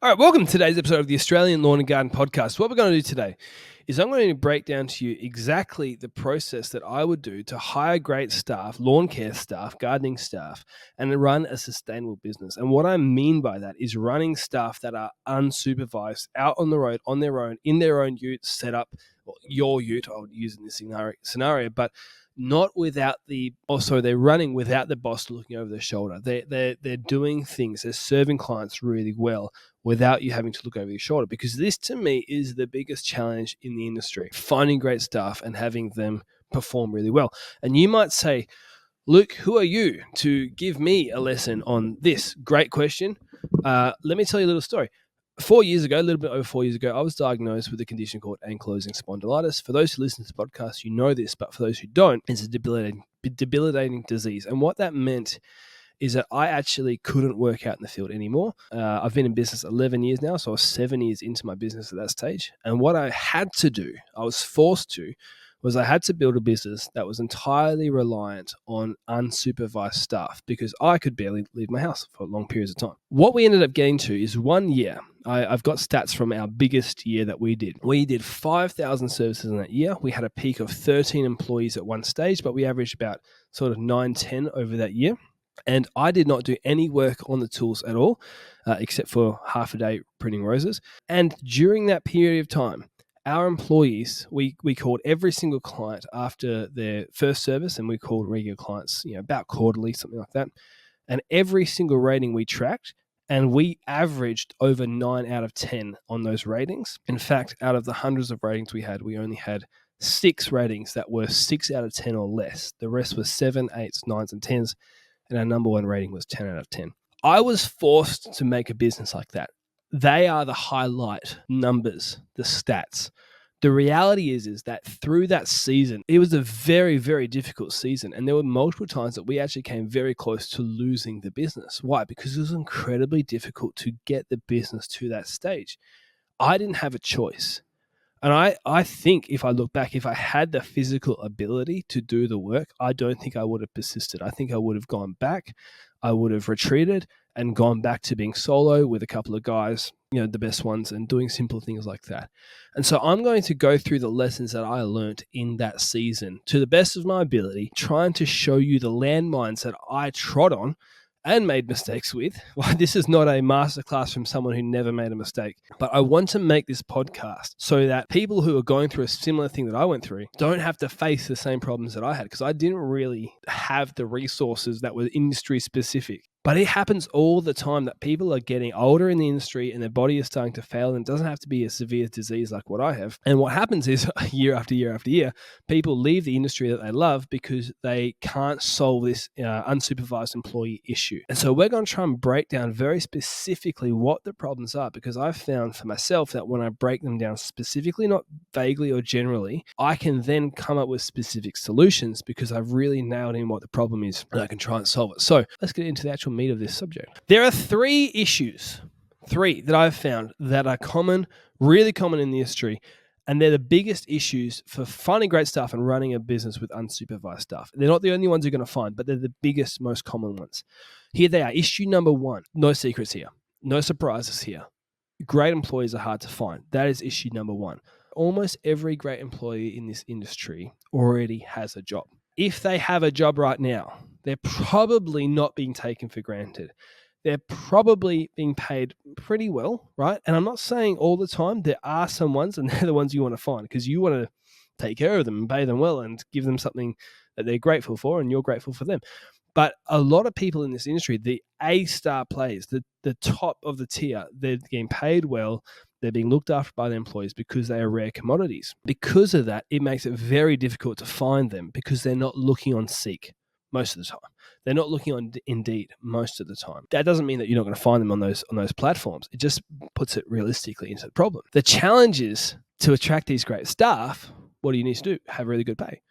All right, welcome to today's episode of the Australian Lawn and Garden Podcast. What we're going to do today is I'm going to break down to you exactly the process that I would do to hire great staff, lawn care staff, gardening staff, and run a sustainable business. And what I mean by that is running staff that are unsupervised, out on the road, on their own, in their own ute, set up, well, your ute, I would use in this scenario, but not without they're running without the boss looking over their shoulder. They're doing things, they're serving clients really well without you having to look over your shoulder, because this to me is the biggest challenge in the industry, finding great staff and having them perform really well. And you might say, Luke, who are you to give me a lesson on this? Great question. Let me tell you a little story. 4 years ago, a little bit over 4 years ago, I was diagnosed with a condition called Ankylosing spondylitis. For those who listen to the podcast, you know this, but for those who don't, it's a debilitating disease. And what that meant is that I actually couldn't work out in the field anymore. I've been in business 11 years now, so I was 7 years into my business at that stage. And what I had to do, I was forced to, was I had to build a business that was entirely reliant on unsupervised staff, because I could barely leave my house for long periods of time. What we ended up getting to is 1 year. I've got stats from our biggest year that we did. We did 5,000 services in that year. We had a peak of 13 employees at one stage, but we averaged about sort of 9, 10 over that year. And I did not do any work on the tools at all, except for half a day printing roses. And during that period of time, our employees, we called every single client after their first service, and we called regular clients, about quarterly, something like that. And every single rating we tracked, and we averaged over 9 out of 10 on those ratings. In fact, out of the hundreds of ratings we had, we only had 6 ratings that were 6 out of 10 or less. The rest was 7, 8s, 9s, and 10s. And our number one rating was 10 out of 10. I was forced to make a business like that. They are the highlight numbers, the stats. The reality is that through that season, it was a very, very difficult season. And there were multiple times that we actually came very close to losing the business. Why? Because it was incredibly difficult to get the business to that stage. I didn't have a choice. And I think if I look back, if I had the physical ability to do the work, I don't think I would have persisted. I think I would have gone back. I would have retreated and gone back to being solo with a couple of guys, the best ones, and doing simple things like that. And so I'm going to go through the lessons that I learned in that season to the best of my ability, trying to show you the landmines that I trod on and made mistakes with. Well, this is not a masterclass from someone who never made a mistake, but I want to make this podcast so that people who are going through a similar thing that I went through don't have to face the same problems that I had, because I didn't really have the resources that were industry specific. But it happens all the time that people are getting older in the industry and their body is starting to fail, and it doesn't have to be a severe disease like what I have. And what happens is year after year after year, people leave the industry that they love because they can't solve this unsupervised employee issue. And so we're going to try and break down very specifically what the problems are, because I've found for myself that when I break them down specifically, not vaguely or generally, I can then come up with specific solutions because I've really nailed in what the problem is and I can try and solve it. So let's get into the actual meat of this subject. There are 3 issues that I've found that are common, really common in the industry, and they're the biggest issues for finding great staff and running a business with unsupervised staff. They're not the only ones you're going to find, but they're the biggest, most common ones. Here they are. Issue number 1. No secrets here. No surprises here. Great employees are hard to find. That is issue number 1. Almost every great employee in this industry already has a job. If they have a job right now, they're probably not being taken for granted. They're probably being paid pretty well, right? And I'm not saying all the time. There are some ones, and they're the ones you want to find, because you want to take care of them and pay them well and give them something that they're grateful for, and you're grateful for them. But a lot of people in this industry, the A-star players, the top of the tier, they're getting paid well. They're being looked after by their employees because they are rare commodities. Because of that, it makes it very difficult to find them, because they're not looking on Seek most of the time. They're not looking on Indeed most of the time. That doesn't mean that you're not going to find them on those platforms. It just puts it realistically into the problem. The challenge is to attract these great staff. What do you need to do? Have really good pay.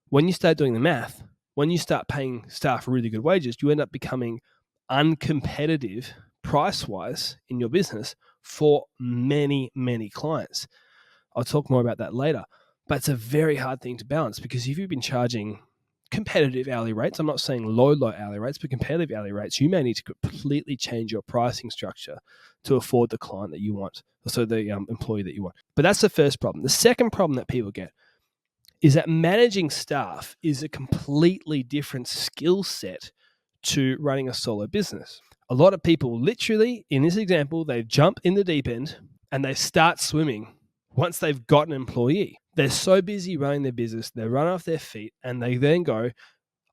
When you start doing the math, when you start paying staff really good wages, you end up becoming uncompetitive price-wise in your business for many, many clients. I'll talk more about that later. But it's a very hard thing to balance, because if you've been charging competitive hourly rates. I'm not saying low hourly rates, but competitive hourly rates. You may need to completely change your pricing structure to afford the client that you want, so the employee that you want. But that's the first problem. The second problem that people get is that managing staff is a completely different skill set to running a solo business. A lot of people literally, in this example, they jump in the deep end and they start swimming once they've got an employee. They're so busy running their business, they run off their feet, and they then go,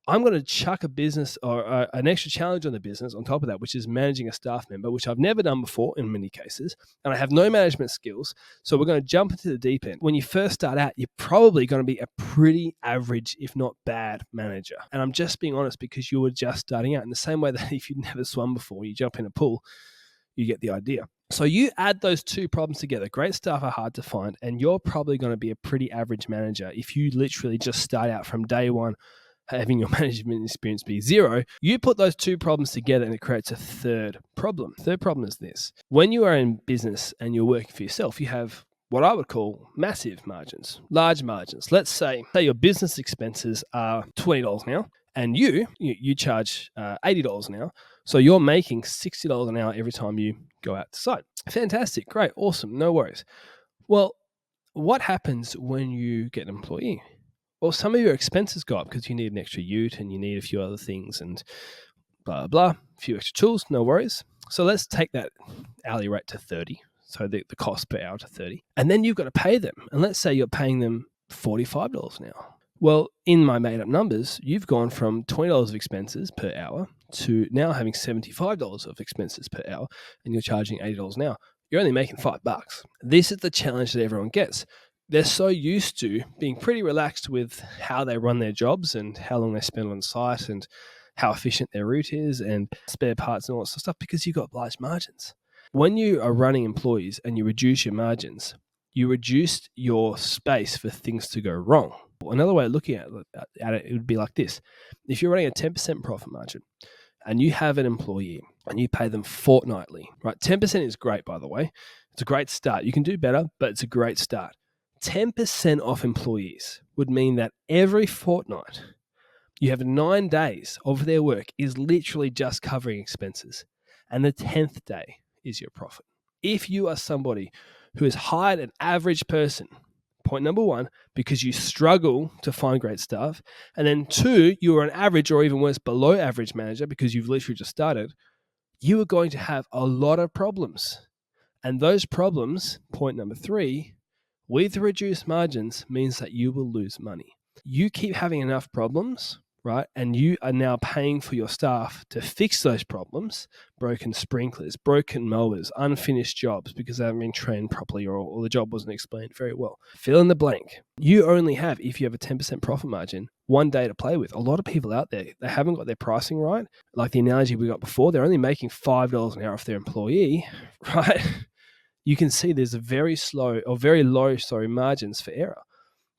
I'm going to chuck a business or an extra challenge on the business on top of that, which is managing a staff member, which I've never done before in many cases, and I have no management skills. So we're going to jump into the deep end. When you first start out, you're probably going to be a pretty average, if not bad, manager. And I'm just being honest because you were just starting out in the same way that if you've never swum before, you jump in a pool, you get the idea. So you add those two problems together. Great staff are hard to find, and you're probably going to be a pretty average manager if you literally just start out from day one having your management experience be zero. You put those two problems together and it creates a third problem. Third problem is this. When you are in business and you're working for yourself, you have what I would call massive margins, large margins. Let's say your business expenses are $20 an hour and you charge $80 an hour. So you're making $60 an hour every time you go out to site. Fantastic. Great. Awesome. No worries. Well, what happens when you get an employee? Well, some of your expenses go up because you need an extra ute and you need a few other things and blah, blah, a few extra tools, no worries. So let's take that hourly rate to 30. So the cost per hour to 30. And then you've got to pay them. And let's say you're paying them $45 an hour. Well, in my made up numbers, you've gone from $20 of expenses per hour to now having $75 of expenses per hour, and you're charging $80 an hour. You're only making $5. This is the challenge that everyone gets. They're so used to being pretty relaxed with how they run their jobs and how long they spend on site and how efficient their route is and spare parts and all that sort of stuff because you've got large margins. When you are running employees and you reduce your margins, you reduce your space for things to go wrong. Another way of looking at it would be like this. If you're running a 10% profit margin and you have an employee and you pay them fortnightly, right? 10% is great, by the way. It's a great start. You can do better, but it's a great start. 10% off employees would mean that every fortnight you have 9 days of their work is literally just covering expenses. And the 10th day is your profit. If you are somebody who has hired an average person, point number one, because you struggle to find great staff, and then two, you are an average or even worse, below average manager because you've literally just started, you are going to have a lot of problems. And those problems, point number three, with reduced margins means that you will lose money. You keep having enough problems, right? And you are now paying for your staff to fix those problems, broken sprinklers, broken mowers, unfinished jobs because they haven't been trained properly or the job wasn't explained very well. Fill in the blank. You only have, if you have a 10% profit margin, 1 day to play with. A lot of people out there, they haven't got their pricing right. Like the analogy we got before, they're only making $5 an hour off their employee, right? You can see there's a very low margins for error.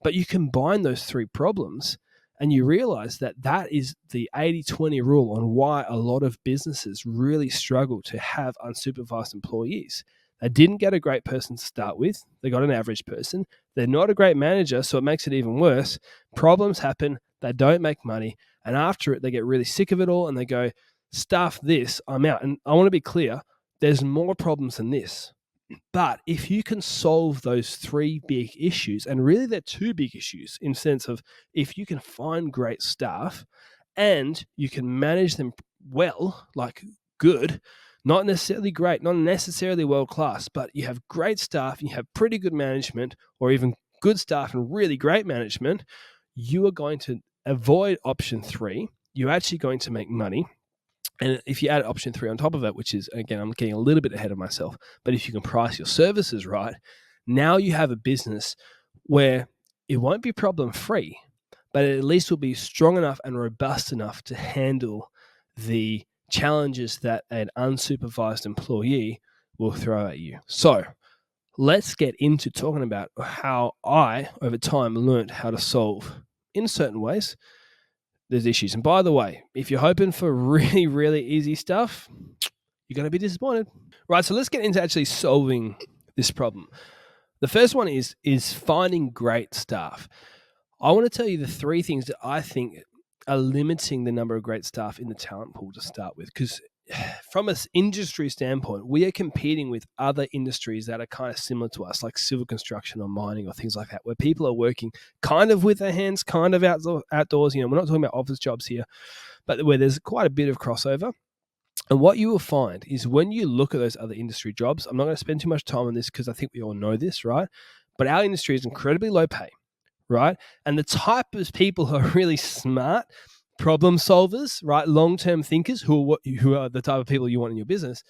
But you combine those three problems and you realize that is the 80-20 rule on why a lot of businesses really struggle to have unsupervised employees. They didn't get a great person to start with. They got an average person. They're not a great manager, so it makes it even worse. Problems happen. They don't make money. And after it, they get really sick of it all and they go, stuff this, I'm out. And I want to be clear, there's more problems than this. But if you can solve those three big issues, and really they're two big issues in the sense of if you can find great staff and you can manage them well, like good, not necessarily great, not necessarily world-class, but you have great staff and you have pretty good management or even good staff and really great management, you are going to avoid option three. You're actually going to make money. And if you add option three on top of it, which is, again, I'm getting a little bit ahead of myself, but if you can price your services right, now you have a business where it won't be problem free, but it at least will be strong enough and robust enough to handle the challenges that an unsupervised employee will throw at you. So let's get into talking about how I, over time, learned how to solve, in certain ways, there's issues. And by the way, if you're hoping for really, really easy stuff, you're going to be disappointed. Right, so let's get into actually solving this problem. The first one is finding great staff. I want to tell you the three things that I think are limiting the number of great staff in the talent pool to start with. Because from an industry standpoint, we are competing with other industries that are kind of similar to us, like civil construction or mining or things like that, where people are working kind of with their hands, kind of outdoors. We're not talking about office jobs here, but where there's quite a bit of crossover. And what you will find is when you look at those other industry jobs, I'm not going to spend too much time on this because I think we all know this, right? But our industry is incredibly low pay, right? And the type of people who are really smart problem solvers, right? Long-term thinkers who are the type of people you want in your business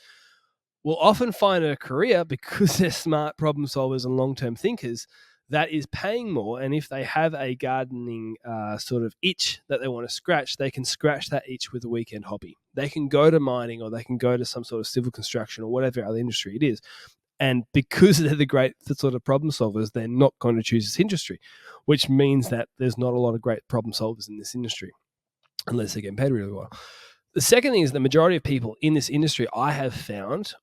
will often find a career because they're smart problem solvers and long-term thinkers that is paying more. And if they have a gardening sort of itch that they want to scratch, they can scratch that itch with a weekend hobby. They can go to mining or they can go to some sort of civil construction or whatever other industry it is. And because they're the sort of problem solvers, they're not going to choose this industry, which means that there's not a lot of great problem solvers in this industry unless they're getting paid really well. The second thing is the majority of people in this industry I have found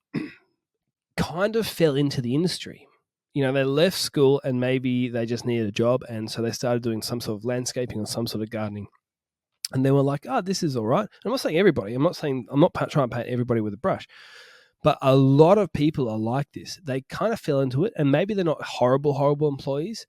kind of fell into the industry. They left school and maybe they just needed a job. And so they started doing some sort of landscaping or some sort of gardening. And they were like, oh, this is all right. I'm not saying everybody. I'm not trying to paint everybody with a brush. But a lot of people are like this. They kind of fell into it. And maybe they're not horrible employees,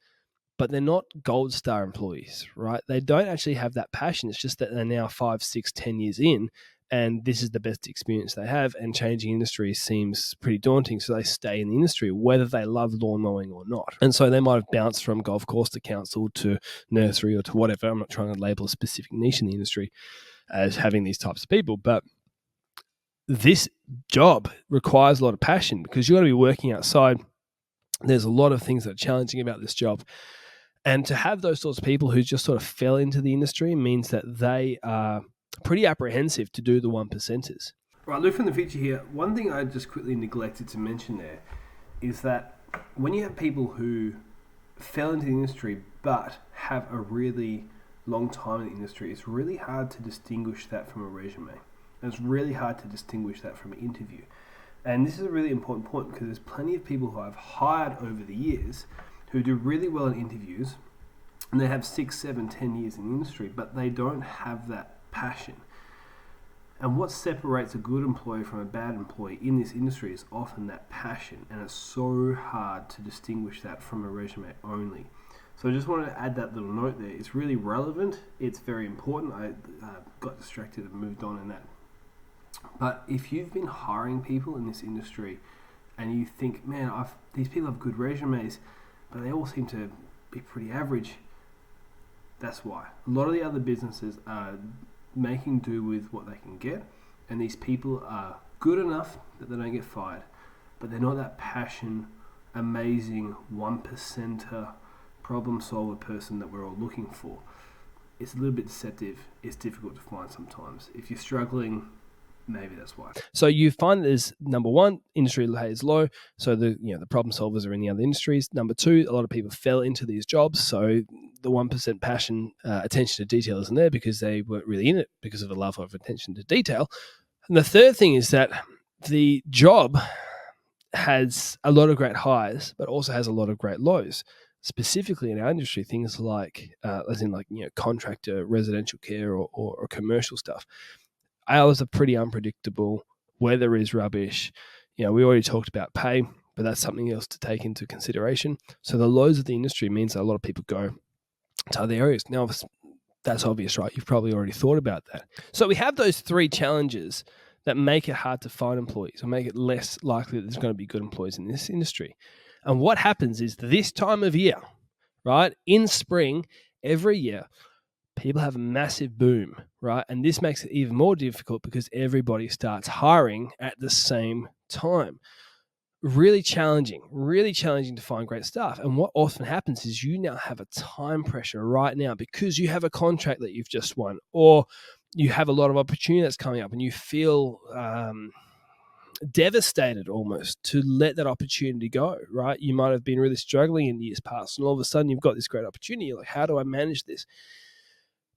but they're not gold star employees, right? They don't actually have that passion. It's just that they're now 5, 6, 10 years in. And this is the best experience they have, and changing industry seems pretty daunting, so they stay in the industry, whether they love lawn mowing or not. And so they might have bounced from golf course to council to nursery or to whatever. I'm not trying to label a specific niche in the industry as having these types of people, but this job requires a lot of passion because you've got to be working outside. There's a lot of things that are challenging about this job. And to have those sorts of people who just sort of fell into the industry means that they are pretty apprehensive to do the 1%ers. Right, look from the future here. One thing I just quickly neglected to mention there is that when you have people who fell into the industry but have a really long time in the industry, it's really hard to distinguish that from a resume. And it's really hard to distinguish that from an interview. And this is a really important point because there's plenty of people who I've hired over the years who do really well in interviews and they have 6, 7, 10 years in the industry, but they don't have that passion. And what separates a good employee from a bad employee in this industry is often that passion, and it's so hard to distinguish that from a resume only. So I just wanted to add that little note there. It's really relevant. It's very important. I got distracted and moved on in that. But if you've been hiring people in this industry and you think, man, these people have good resumes, but they all seem to be pretty average, that's why. A lot of the other businesses are making do with what they can get, and these people are good enough that they don't get fired, but they're not that passion, amazing 1%er problem solver person that we're all looking for. It's a little bit deceptive. It's difficult to find sometimes. If you're struggling, maybe that's why. So you find there's, number one, industry pay is low, so the problem solvers are in the other industries. Number two, a lot of people fell into these jobs, so the 1% passion, attention to detail isn't there because they weren't really in it because of a love of attention to detail. And the third thing is that the job has a lot of great highs, but also has a lot of great lows. Specifically in our industry, things like, contractor, residential care, or commercial stuff. Hours are pretty unpredictable. Weather is rubbish. We already talked about pay, but that's something else to take into consideration. So the lows of the industry means that a lot of people go to other areas. Now, that's obvious, right? You've probably already thought about that. So we have those three challenges that make it hard to find employees or make it less likely that there's going to be good employees in this industry. And what happens is this time of year, right, in spring, every year, people have a massive boom, right? And this makes it even more difficult because everybody starts hiring at the same time. Really challenging to find great staff. And what often happens is you now have a time pressure right now because you have a contract that you've just won, or you have a lot of opportunity that's coming up and you feel devastated almost to let that opportunity go, right? You might have been really struggling in years past and all of a sudden you've got this great opportunity. You're like, how do I manage this?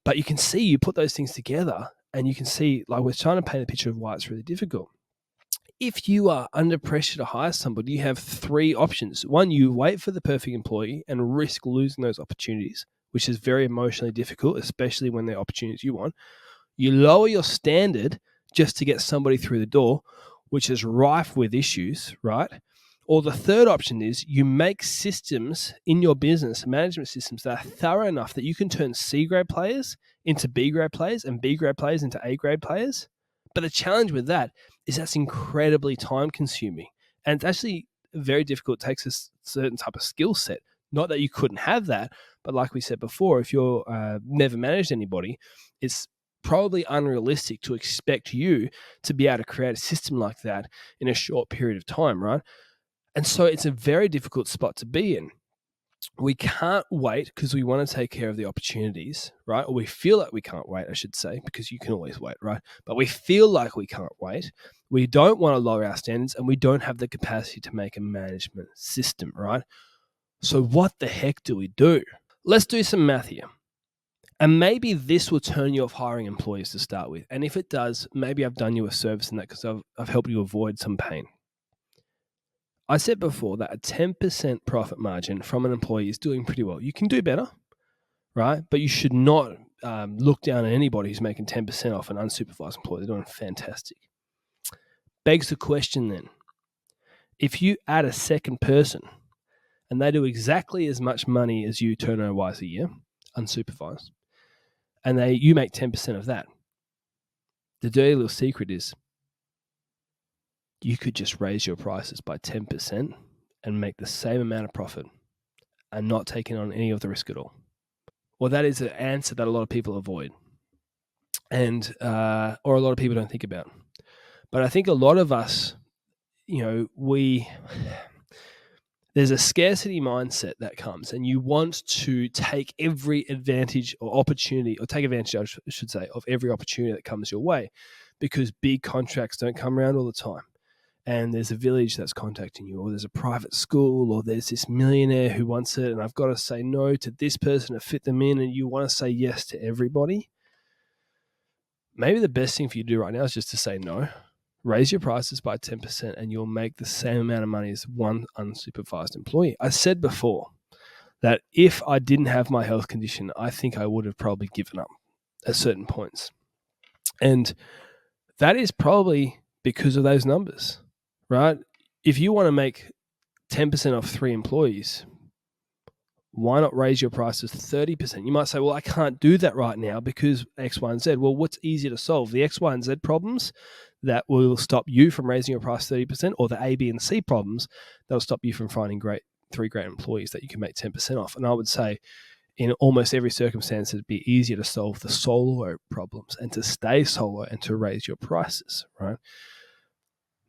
But you can see, you put those things together and you can see, like, we're trying to paint a picture of why it's really difficult. If you are under pressure to hire somebody, you have three options. One, you wait for the perfect employee and risk losing those opportunities, which is very emotionally difficult, especially when they're opportunities you want. You lower your standard just to get somebody through the door, which is rife with issues, right? Or the third option is you make systems in your business, management systems, that are thorough enough that you can turn C grade players into B grade players and B grade players into A grade players. But the challenge with that is that's incredibly time consuming. And it's actually very difficult. It takes a certain type of skill set. Not that you couldn't have that, but like we said before, if you're never managed anybody, it's probably unrealistic to expect you to be able to create a system like that in a short period of time, right? And so it's a very difficult spot to be in. We can't wait because we want to take care of the opportunities, right? Or we feel like we can't wait, I should say, because you can always wait, right? But we feel like we can't wait. We don't want to lower our standards, and we don't have the capacity to make a management system, right? So what the heck do we do? Let's do some math here. And maybe this will turn you off hiring employees to start with. And if it does, maybe I've done you a service in that because I've helped you avoid some pain. I said before that a 10% profit margin from an employee is doing pretty well. You can do better, right? But you should not look down at anybody who's making 10% off an unsupervised employee. They're doing fantastic. Begs the question then, if you add a second person and they do exactly as much money as you turnover-wise a year, unsupervised, and you make 10% of that, the dirty little secret is you could just raise your prices by 10% and make the same amount of profit and not taking on any of the risk at all. Well, that is an answer that a lot of people avoid and or a lot of people don't think about. But I think a lot of us, there's a scarcity mindset that comes, and you want to take every advantage or opportunity, or take advantage, I should say, of every opportunity that comes your way, because big contracts don't come around all the time. And there's a village that's contacting you, or there's a private school, or there's this millionaire who wants it, and I've got to say no to this person to fit them in, and you want to say yes to everybody. Maybe the best thing for you to do right now is just to say no. Raise your prices by 10% and you'll make the same amount of money as one unsupervised employee. I said before that if I didn't have my health condition, I think I would have probably given up at certain points. And that is probably because of those numbers, right? If you want to make 10% off 3 employees, why not raise your prices 30%? You might say, well, I can't do that right now because X, Y, and Z. Well, what's easier to solve? The X, Y, and Z problems that will stop you from raising your price 30%, or the A, B, and C problems that will stop you from finding 3 great employees that you can make 10% off? And I would say in almost every circumstance, it'd be easier to solve the solo problems and to stay solo and to raise your prices, right?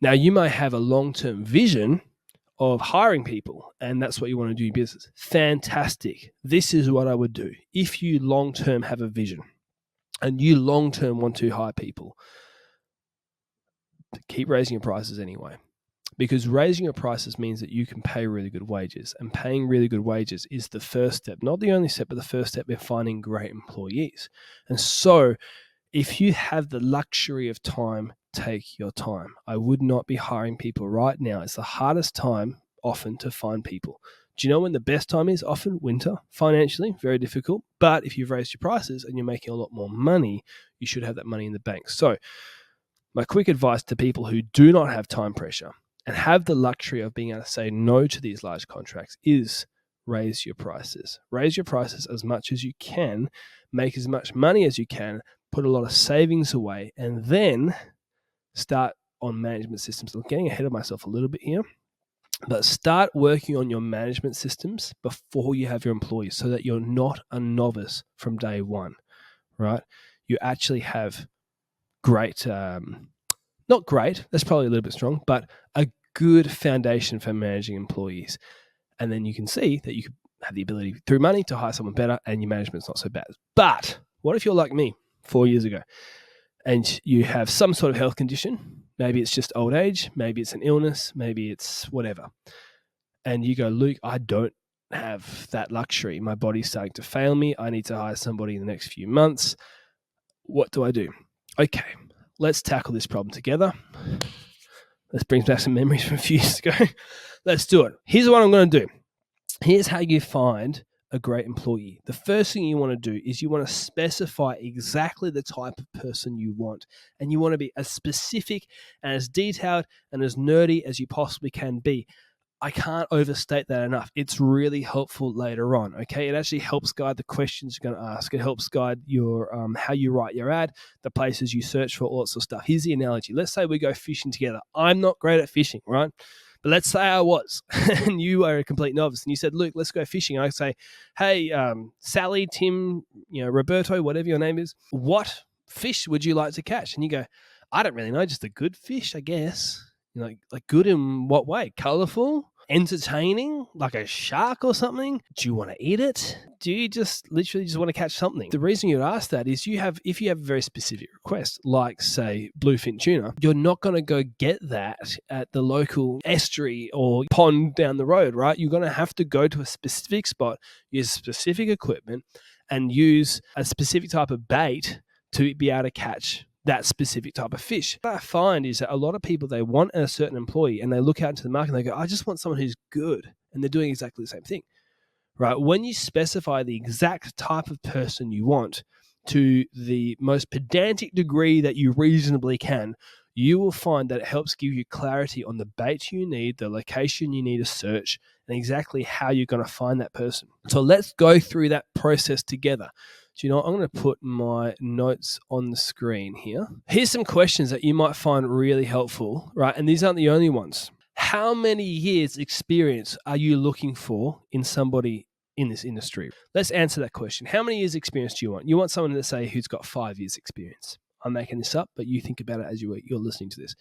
Now, you may have a long-term vision of hiring people, and that's what you want to do in business. Fantastic. This is what I would do. If you long-term have a vision and you long-term want to hire people, keep raising your prices anyway, because raising your prices means that you can pay really good wages, and paying really good wages is the first step, not the only step, but the first step in finding great employees. And so if you have the luxury of time, take your time. I would not be hiring people right now. It's the hardest time often to find people. Do you know when the best time is? Often winter, financially, very difficult. But if you've raised your prices and you're making a lot more money, you should have that money in the bank. So my quick advice to people who do not have time pressure and have the luxury of being able to say no to these large contracts is raise your prices. Raise your prices as much as you can, make as much money as you can, put a lot of savings away, and then start on management systems. I'm getting ahead of myself a little bit here, but start working on your management systems before you have your employees so that you're not a novice from day one, right? You actually have great, not great, that's probably a little bit strong, but a good foundation for managing employees. And then you can see that you could have the ability through money to hire someone better and your management's not so bad. But what if you're like me 4 years ago and you have some sort of health condition? Maybe it's just old age, maybe it's an illness, maybe it's whatever. And you go, Luke, I don't have that luxury. My body's starting to fail me. I need to hire somebody in the next few months. What do I do? Okay, let's tackle this problem together. This brings back some memories from a few years ago. Let's do it. Here's what I'm going to do. Here's how you find a great employee, the first thing you want to do is you want to specify exactly the type of person you want. And you want to be as specific and as detailed and as nerdy as you possibly can be. I can't overstate that enough. It's really helpful later on, okay? It actually helps guide the questions you're going to ask. It helps guide your how you write your ad, the places you search for, all that sort of stuff. Here's the analogy. Let's say we go fishing together. I'm not great at fishing, right? But let's say I was, and you are a complete novice, and you said, Luke, let's go fishing. And I say, hey, Sally, Tim, Roberto, whatever your name is, what fish would you like to catch? And you go, I don't really know, just a good fish, I guess. Like good in what way? Colorful? Entertaining, like a shark or something? Do you want to eat it? Do you just literally want to catch something? The reason you'd ask that is if you have a very specific request, like say bluefin tuna, you're not going to go get that at the local estuary or pond down the road, right? You're going to have to go to a specific spot, use specific equipment, and use a specific type of bait to be able to catch that specific type of fish. What I find is that a lot of people, they want a certain employee and they look out into the market and they go, I just want someone who's good. And they're doing exactly the same thing, right? When you specify the exact type of person you want to the most pedantic degree that you reasonably can, you will find that it helps give you clarity on the bait you need, the location you need to search, and exactly how you're going to find that person. So let's go through that process together. Do you know what? I'm going to put my notes on the screen here. Here's some questions that you might find really helpful, right? And these aren't the only ones. How many years experience are you looking for in somebody in this industry? Let's answer that question. How many years experience do you want? You want someone, let's say, who's got 5 years experience. I'm making this up, but you think about it as you're listening to this.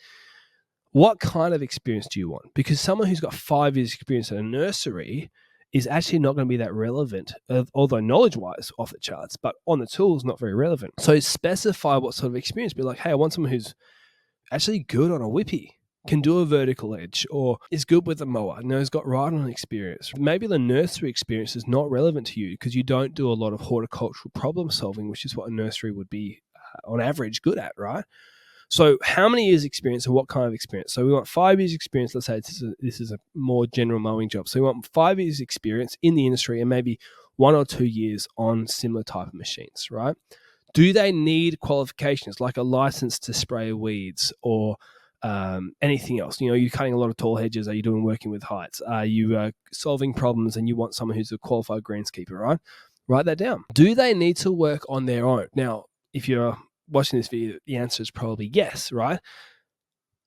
What kind of experience do you want? Because someone who's got 5 years experience in a nursery is actually not going to be that relevant, although knowledge-wise off the charts, but on the tools, not very relevant. So specify what sort of experience. Be like, hey, I want someone who's actually good on a whippy, can do a vertical edge, or is good with a mower, has got ride-on experience. Maybe the nursery experience is not relevant to you because you don't do a lot of horticultural problem solving, which is what a nursery would be on average good at, right? So how many years experience and what kind of experience? So we want 5 years experience. Let's say this is a more general mowing job. So we want 5 years experience in the industry and maybe 1 or 2 years on similar type of machines, right? Do they need qualifications like a license to spray weeds or anything else? You're cutting a lot of tall hedges. Are you working with heights? Are you solving problems and you want someone who's a qualified greenskeeper, right? Write that down. Do they need to work on their own? Now, if you're watching this video, the answer is probably yes, right?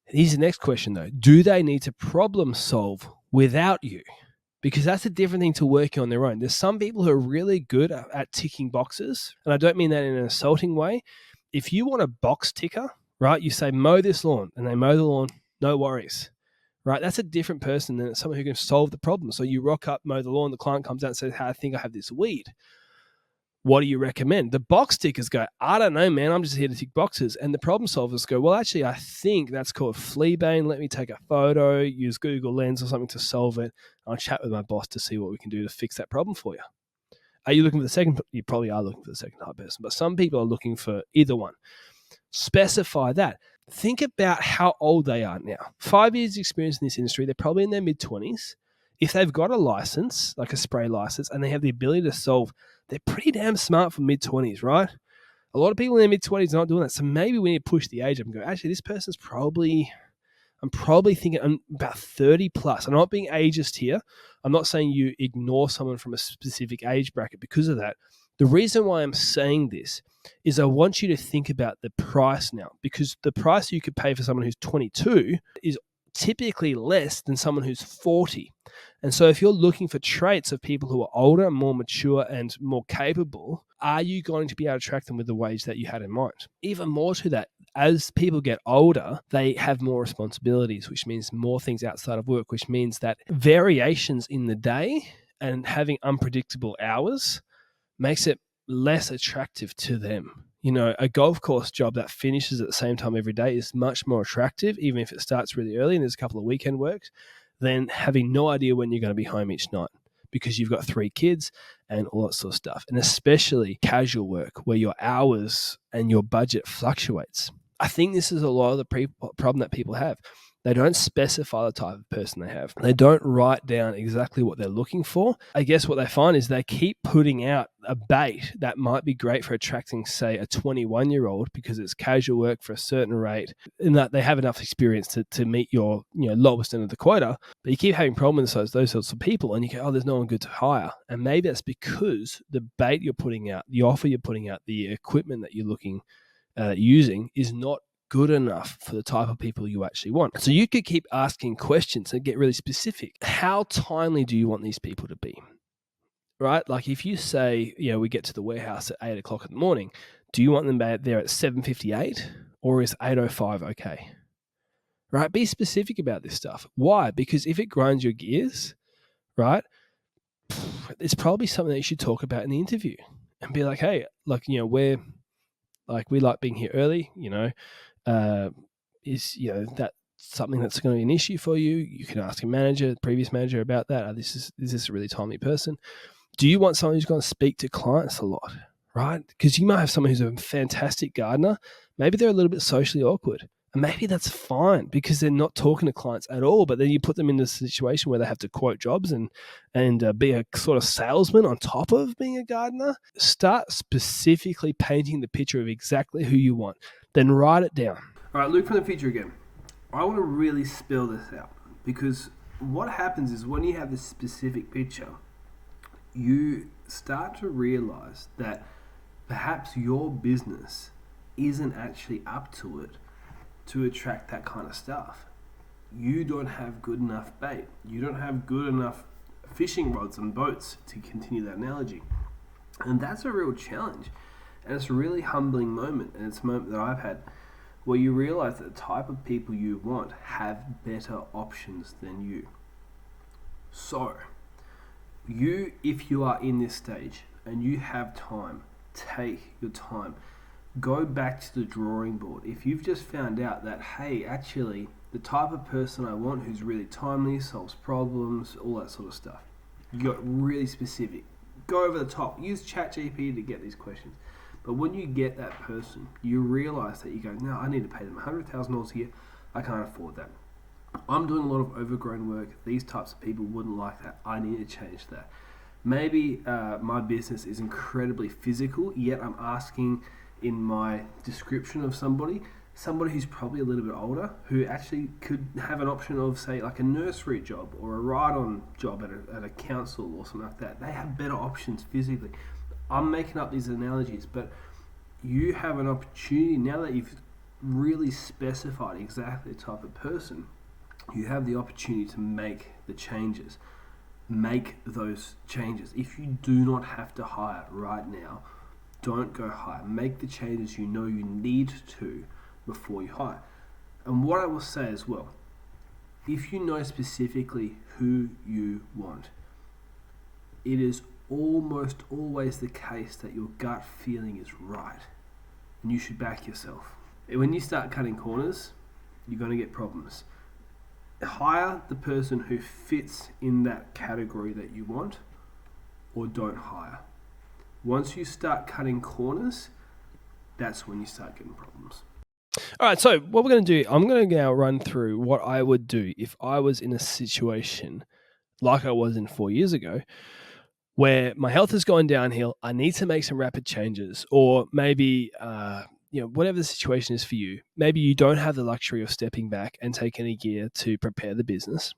Here's the next question though. Do they need to problem solve without you? Because that's a different thing to working on their own. There's some people who are really good at ticking boxes, and I don't mean that in an insulting way. If you want a box ticker, right, you say mow this lawn, and they mow the lawn, no worries, right? That's a different person than someone who can solve the problem. So you rock up, mow the lawn, the client comes out and says, hey, I think I have this weed. What do you recommend? The box tickers go, I don't know, man. I'm just here to tick boxes. And the problem solvers go, well, actually, I think that's called fleabane. Let me take a photo, use Google Lens or something to solve it. I'll chat with my boss to see what we can do to fix that problem for you. Are you looking for the second? You probably are looking for the second type person, but some people are looking for either one. Specify that. Think about how old they are now. 5 years experience in this industry. They're probably in their mid-20s. If they've got a license, like a spray license, and they have the ability to solve, they're pretty damn smart for mid-20s, right? A lot of people in their mid-20s are not doing that. So maybe we need to push the age up and go, actually, this person's I'm probably thinking I'm about 30 plus. I'm not being ageist here. I'm not saying you ignore someone from a specific age bracket because of that. The reason why I'm saying this is I want you to think about the price now, because the price you could pay for someone who's 22 is typically less than someone who's 40. And so if you're looking for traits of people who are older, more mature, and more capable, are you going to be able to attract them with the wage that you had in mind? Even more to that, as people get older, they have more responsibilities, which means more things outside of work, which means that variations in the day and having unpredictable hours makes it less attractive to them. A golf course job that finishes at the same time every day is much more attractive, even if it starts really early and there's a couple of weekend works, than having no idea when you're going to be home each night because you've got 3 kids and all that sort of stuff. And especially casual work where your hours and your budget fluctuates. I think this is a lot of the problem that people have. They don't specify the type of person they have. They don't write down exactly what they're looking for. I guess what they find is they keep putting out a bait that might be great for attracting, say, a 21-year-old because it's casual work for a certain rate and that they have enough experience to meet your lowest end of the quota. But you keep having problems with those sorts of people and you go, oh, there's no one good to hire. And maybe that's because the bait you're putting out, the offer you're putting out, the equipment that you're using is not good enough for the type of people you actually want. So you could keep asking questions and get really specific. How timely do you want these people to be? Right? Like if you say, we get to the warehouse at 8 o'clock in the morning, do you want them there at 7:58 or is 8:05 okay? Right? Be specific about this stuff. Why? Because if it grinds your gears, right, it's probably something that you should talk about in the interview and be like, hey, we like being here early, is that something that's going to be an issue for you? You can ask a previous manager about that. Is this a really timely person? Do you want someone who's going to speak to clients a lot, right? Because you might have someone who's a fantastic gardener. Maybe they're a little bit socially awkward. And maybe that's fine because they're not talking to clients at all. But then you put them in a situation where they have to quote jobs and be a sort of salesman on top of being a gardener. Start specifically painting the picture of exactly who you want. Then write it down. All right, Luke from the future again. I want to really spell this out because what happens is when you have this specific picture, you start to realize that perhaps your business isn't actually up to it to attract that kind of stuff. You don't have good enough bait. You don't have good enough fishing rods and boats, to continue that analogy. And that's a real challenge. And it's a really humbling moment. And it's a moment that I've had where you realize that the type of people you want have better options than you. So, if you are in this stage and you have time, take your time. Go back to the drawing board. If you've just found out that, hey, actually, the type of person I want who's really timely, solves problems, all that sort of stuff, you got really specific. Go over the top. Use ChatGPT to get these questions. But when you get that person, you realize that you go, no, I need to pay them $100,000 a year. I can't afford that. I'm doing a lot of overgrown work. These types of people wouldn't like that. I need to change that. Maybe my business is incredibly physical, yet I'm asking in my description of somebody who's probably a little bit older, who actually could have an option of, say, like a nursery job or a ride-on job at a council or something like that. They have better options physically. I'm making up these analogies, but you have an opportunity now that you've really specified exactly the type of person. You have the opportunity to make the changes. Make those changes. If you do not have to hire right now, don't go hire. Make the changes you know you need to before you hire. And what I will say as well, if you know specifically who you want, it is almost always the case that your gut feeling is right. And you should back yourself. When you start cutting corners, you're going to get problems. Hire the person who fits in that category that you want, or don't hire. Once you start cutting corners, that's when you start getting problems. All right, so what we're going to do, I'm going to now run through what I would do if I was in a situation like I was in 4 years ago, where my health has gone downhill, I need to make some rapid changes, or maybe whatever the situation is for you, maybe you don't have the luxury of stepping back and taking a year to prepare the business,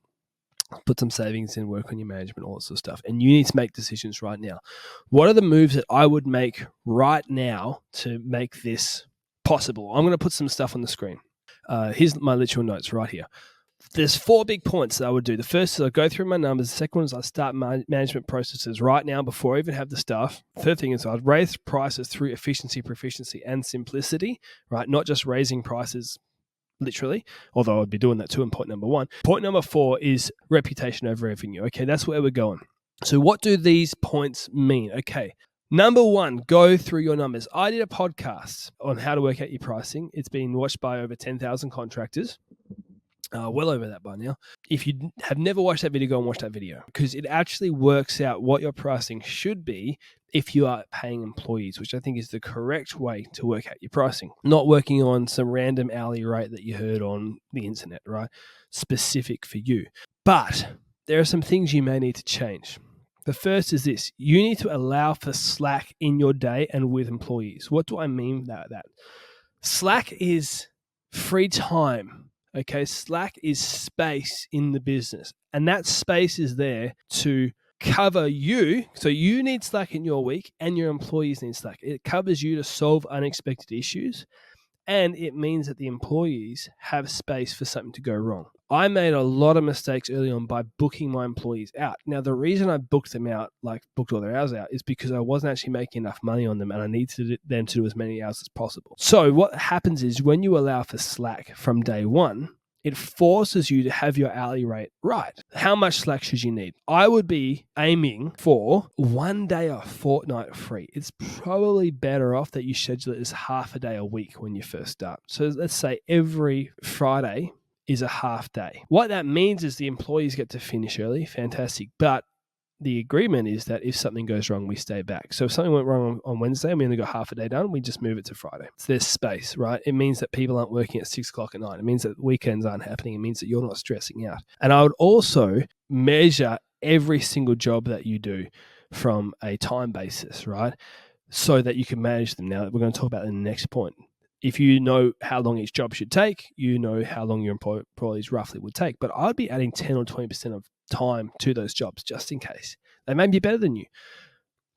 put some savings in, work on your management, all that sort of stuff, and you need to make decisions right now. What are the moves that I would make right now to make this possible? I'm going to put some stuff on the screen. Here's my literal notes right here. There's 4 big points that I would do. The first is I go through my numbers. The second one is I start management processes right now before I even have the staff. Third thing is I'd raise prices through efficiency, proficiency, and simplicity, right? Not just raising prices literally, although I'd be doing that too in point number 1. Point number 4 is reputation over revenue. Okay, that's where we're going. So what do these points mean? Okay, number 1, go through your numbers. I did a podcast on how to work out your pricing. It's been watched by over 10,000 contractors. Well over that by now. If you have never watched that video, go and watch that video, because it actually works out what your pricing should be if you are paying employees, which I think is the correct way to work out your pricing. Not working on some random hourly rate that you heard on the internet, right? Specific for you. But there are some things you may need to change. The first is this: you need to allow for slack in your day and with employees. What do I mean by that? Slack is free time. Okay, slack is space in the business, and that space is there to cover you. So you need slack in your week, and your employees need slack. It covers you to solve unexpected issues, and it means that the employees have space for something to go wrong. I made a lot of mistakes early on by booking my employees out. Now, the reason I booked them out, like booked all their hours out, is because I wasn't actually making enough money on them and I needed them to do as many hours as possible. So what happens is when you allow for slack from day one, it forces you to have your hourly rate right. How much slack should you need? I would be aiming for 1 day a fortnight free. It's probably better off that you schedule it as half a day a week when you first start. So let's say every Friday is a half day. What that means is the employees get to finish early. Fantastic. But the agreement is that if something goes wrong, we stay back. So if something went wrong on Wednesday and we only got half a day done, we just move it to Friday. So there's space, right? It means that people aren't working at 6 o'clock at night. It means that weekends aren't happening. It means that you're not stressing out. And I would also measure every single job that you do from a time basis, right? So that you can manage them. Now, we're going to talk about that in the next point. If you know how long each job should take, you know how long your employees roughly would take. But I'd be adding 10 or 20% of time to those jobs just in case. They may be better than you.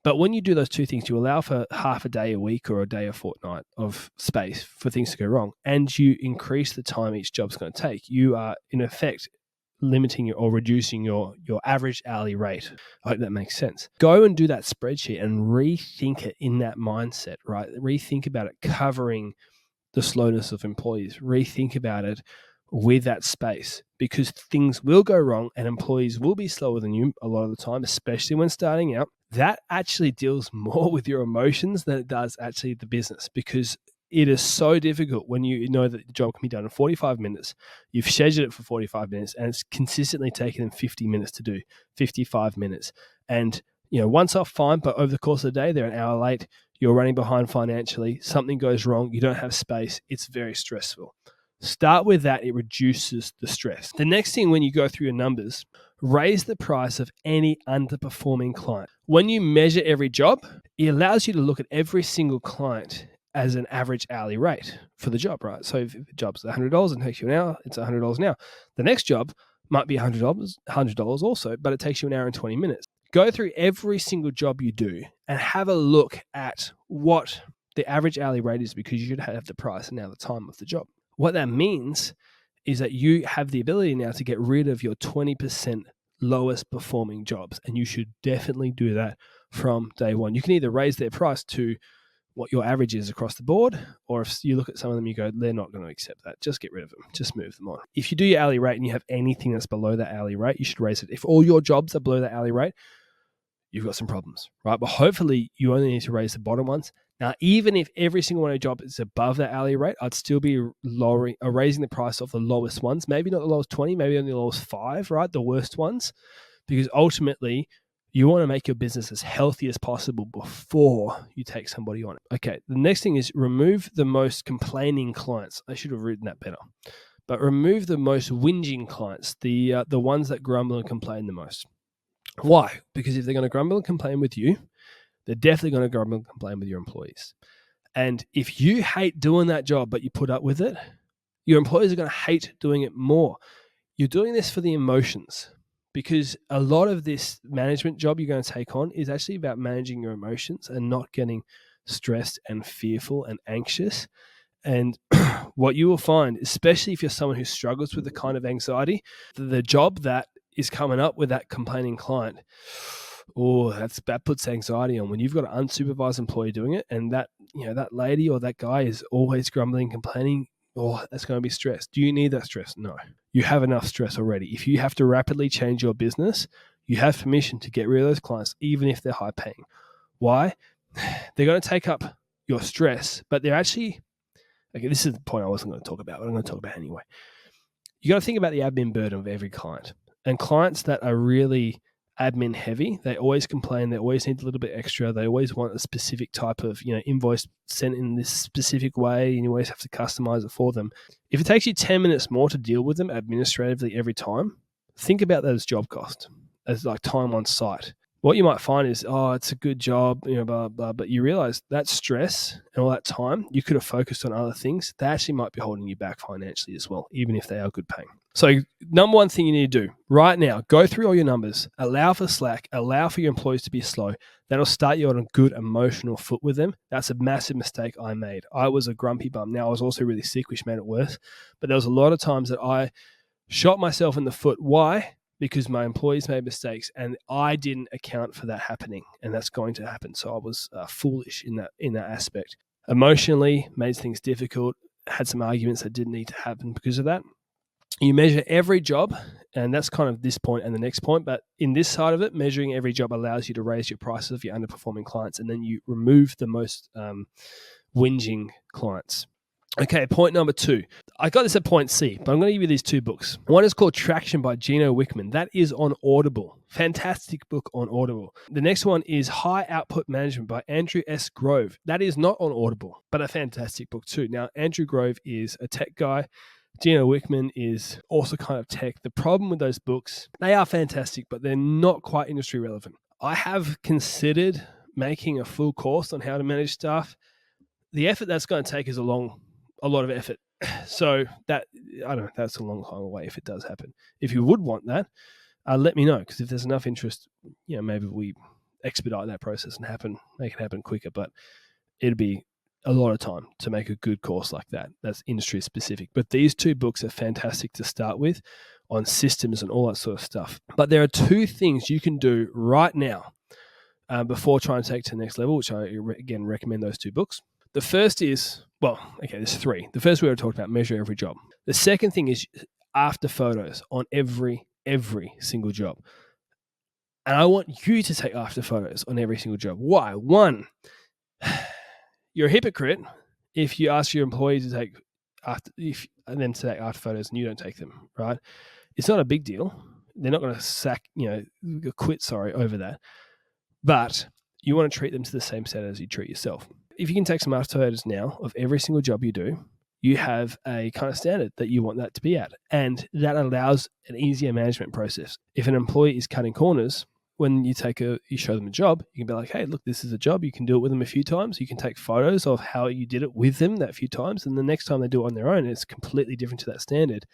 But when you do those two things, you allow for half a day a week or a day a fortnight of space for things to go wrong, and you increase the time each job's going to take. You are, in effect, limiting or reducing your average hourly rate. I hope that makes sense. Go and do that spreadsheet and rethink it in that mindset, right? Rethink about it covering the slowness of employees. Rethink about it with that space, because things will go wrong and employees will be slower than you a lot of the time, especially when starting out. That actually deals more with your emotions than it does actually the business, because it is so difficult when you know that the job can be done in 45 minutes. You've scheduled it for 45 minutes and it's consistently taken them 50 minutes to do, 55 minutes. And, once off, fine, but over the course of the day, they're an hour late. You're running behind financially. Something goes wrong. You don't have space. It's very stressful. Start with that. It reduces the stress. The next thing, when you go through your numbers, raise the price of any underperforming client. When you measure every job, it allows you to look at every single client as an average hourly rate for the job, right? So if the job's $100 and takes you an hour, it's $100 an hour. The next job might be $100 also, but it takes you an hour and 20 minutes. Go through every single job you do and have a look at what the average hourly rate is, because you should have the price and now the time of the job. What that means is that you have the ability now to get rid of your 20% lowest performing jobs, and you should definitely do that from day one. You can either raise their price to what your average is across the board, or if you look at some of them, you go, they're not going to accept that. Just get rid of them. Just move them on. If you do your hourly rate and you have anything that's below that hourly rate, you should raise it. If all your jobs are below that hourly rate, you've got some problems, right? But hopefully you only need to raise the bottom ones. Now, even if every single one of your jobs is above that hourly rate, I'd still be raising the price of the lowest ones. Maybe not the lowest 20, maybe only the lowest 5, right? The worst ones, because ultimately you want to make your business as healthy as possible before you take somebody on it. Okay, the next thing is remove the most complaining clients. I should have written that better. But remove the most whinging clients, the ones that grumble and complain the most. Why? Because if they're going to grumble and complain with you, they're definitely going to grumble and complain with your employees. And if you hate doing that job, but you put up with it, your employees are going to hate doing it more. You're doing this for the emotions, because a lot of this management job you're going to take on is actually about managing your emotions and not getting stressed and fearful and anxious. And what you will find, especially if you're someone who struggles with the kind of anxiety, the job that is coming up with that complaining client, that puts anxiety on. When you've got an unsupervised employee doing it, and that lady or that guy is always grumbling, complaining, that's going to be stress. Do you need that stress? No. You have enough stress already. If you have to rapidly change your business, you have permission to get rid of those clients, even if they're high paying. Why? They're going to take up your stress, but they're actually, okay, this is the point I wasn't going to talk about, but I'm going to talk about it anyway. You got to think about the admin burden of every client. And clients that are really admin heavy. They always complain. They always need a little bit extra. They always want a specific type of, invoice sent in this specific way, and you always have to customize it for them. If it takes you 10 minutes more to deal with them administratively every time, think about that as job cost, as like time on site. What you might find is, it's a good job, blah, blah, but you realize that stress and all that time, you could have focused on other things. They actually might be holding you back financially as well, even if they are good paying. So number one thing you need to do right now, go through all your numbers, allow for slack, allow for your employees to be slow. That'll start you on a good emotional foot with them. That's a massive mistake I made. I was a grumpy bum. Now, I was also really sick, which made it worse. But there was a lot of times that I shot myself in the foot. Why? Because my employees made mistakes and I didn't account for that happening, and that's going to happen. So I was foolish in that aspect. Emotionally, made things difficult, had some arguments that didn't need to happen because of that. You measure every job, and that's kind of this point and the next point, but in this side of it, measuring every job allows you to raise your prices of your underperforming clients, and then you remove the most whinging clients. Okay, point number 2. I got this at point C, but I'm going to give you these 2 books. One is called Traction by Gino Wickman. That is on Audible. Fantastic book on Audible. The next one is High Output Management by Andrew S. Grove. That is not on Audible, but a fantastic book too. Now, Andrew Grove is a tech guy. Gino Wickman is also kind of tech. The problem with those books, they are fantastic, but they're not quite industry relevant. I have considered making a full course on how to manage staff. The effort that's going to take is a lot of effort. So that, I don't know, that's a long time away if it does happen. If you would want that, let me know, because if there's enough interest, maybe we expedite that process and make it happen quicker. But it'd be a lot of time to make a good course like that. That's industry specific. But these 2 books are fantastic to start with on systems and all that sort of stuff. But there are 2 things you can do right now before trying to take to the next level, which I again recommend those 2 books. The first is, there's 3. The first we already talked about, measure every job. The second thing is after photos on every single job. And I want you to take after photos on every single job. Why? 1, you're a hypocrite if you ask your employees to take after photos and you don't take them, right? It's not a big deal. They're not going to quit over that. But you want to treat them to the same standard as you treat yourself. If you can take some after photos now of every single job you do, you have a kind of standard that you want that to be at. And that allows an easier management process. If an employee is cutting corners, when you show them a job, you can be like, hey, look, this is a job. You can do it with them a few times. You can take photos of how you did it with them that few times. And the next time they do it on their own, it's completely different to that standard.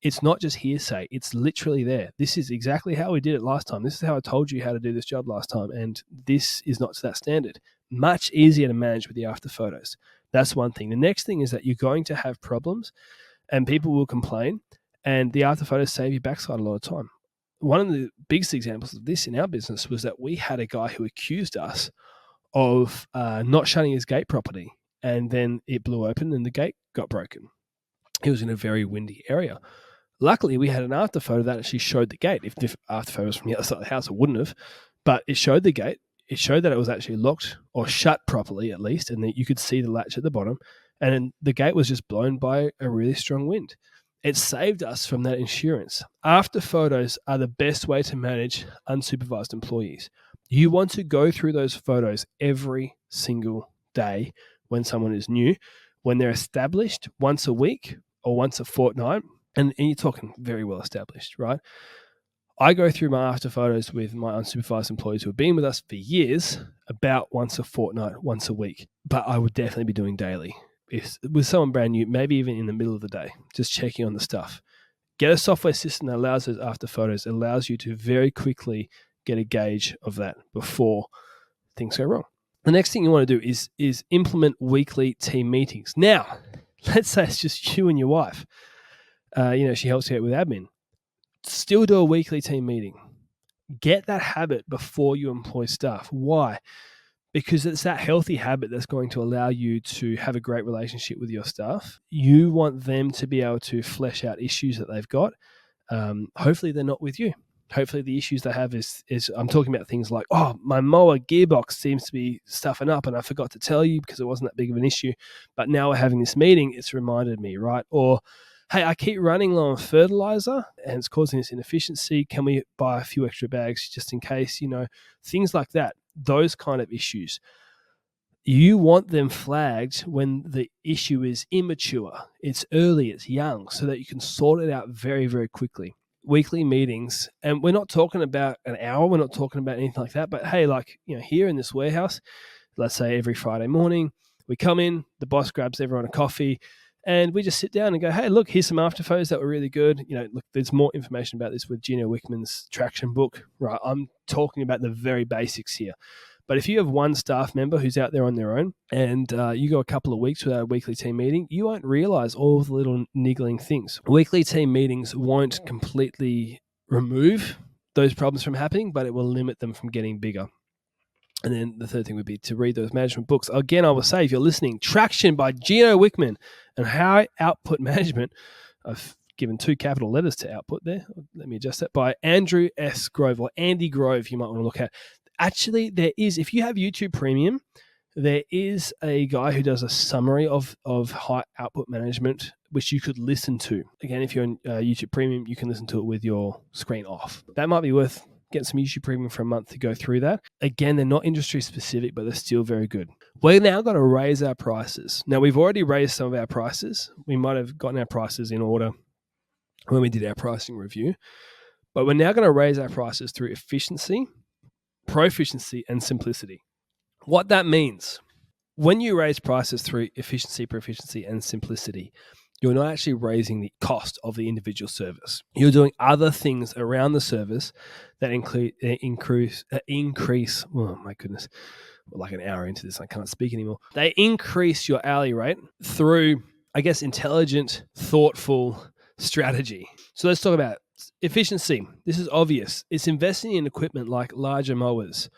It's not just hearsay. It's literally there. This is exactly how we did it last time. This is how I told you how to do this job last time. And this is not to that standard. Much easier to manage with the after photos. That's one thing. The next thing is that you're going to have problems and people will complain, and the after photos save your backside a lot of time. One of the biggest examples of this in our business was that we had a guy who accused us of not shutting his gate properly, and then it blew open and the gate got broken. He was in a very windy area. Luckily, we had an after photo that actually showed the gate. If the after photo was from the other side of the house, it wouldn't have, but it showed the gate. It showed that it was actually locked or shut properly, at least, and that you could see the latch at the bottom. And the gate was just blown by a really strong wind. It saved us from that insurance. After photos are the best way to manage unsupervised employees. You want to go through those photos every single day when someone is new, when they're established once a week or once a fortnight, and you're talking very well established, right? I go through my after photos with my unsupervised employees who have been with us for years, about once a fortnight, once a week. But I would definitely be doing daily. If with someone brand new, maybe even in the middle of the day, just checking on the stuff. Get a software system that allows those after photos, allows you to very quickly get a gauge of that before things go wrong. The next thing you want to do is implement weekly team meetings. Now, let's say it's just you and your wife. She helps you out with admin. Still do a weekly team meeting. Get that habit before you employ staff. Why? Because it's that healthy habit that's going to allow you to have a great relationship with your staff. You want them to be able to flesh out issues that they've got. Hopefully they're not with you. Hopefully the issues they have is I'm talking about things like, my mower gearbox seems to be stuffing up and I forgot to tell you because it wasn't that big of an issue. But now we're having this meeting, it's reminded me, right? Or, hey, I keep running low on fertilizer and it's causing this inefficiency. Can we buy a few extra bags just in case? Things like that, those kind of issues. You want them flagged when the issue is immature, it's early, it's young, so that you can sort it out very, very quickly. Weekly meetings, and we're not talking about an hour, we're not talking about anything like that, but hey, here in this warehouse, let's say every Friday morning, we come in, the boss grabs everyone a coffee, and we just sit down and go, hey, look, here's some after photos that were really good. Look, there's more information about this with Gino Wickman's traction book, right? I'm talking about the very basics here. But if you have one staff member who's out there on their own and you go a couple of weeks without a weekly team meeting, you won't realize all of the little niggling things. Weekly team meetings won't completely remove those problems from happening, but it will limit them from getting bigger. And then the third thing would be to read those management books. Again, I will say, if you're listening, Traction by Gino Wickman and How Output Management. I've given 2 capital letters to output there. Let me adjust that. By Andrew S. Grove, or Andy Grove, you might want to look at. Actually, there is, if you have YouTube Premium, there is a guy who does a summary of high output management, which you could listen to. Again, if you're on YouTube Premium, you can listen to it with your screen off. That might be worth getting some YouTube Premium for a month to go through that. Again, they're not industry specific, but they're still very good. We're now going to raise our prices. Now, we've already raised some of our prices. We might have gotten our prices in order when we did our pricing review, but we're now going to raise our prices through efficiency, proficiency, and simplicity. What that means, when you raise prices through efficiency, proficiency, and simplicity, you're not actually raising the cost of the individual service. You're doing other things around the service that increase. Oh my goodness, we're like an hour into this, I can't speak anymore. They increase your hourly rate through, I guess, intelligent, thoughtful strategy. So let's talk about efficiency. This is obvious. It's investing in equipment like larger mowers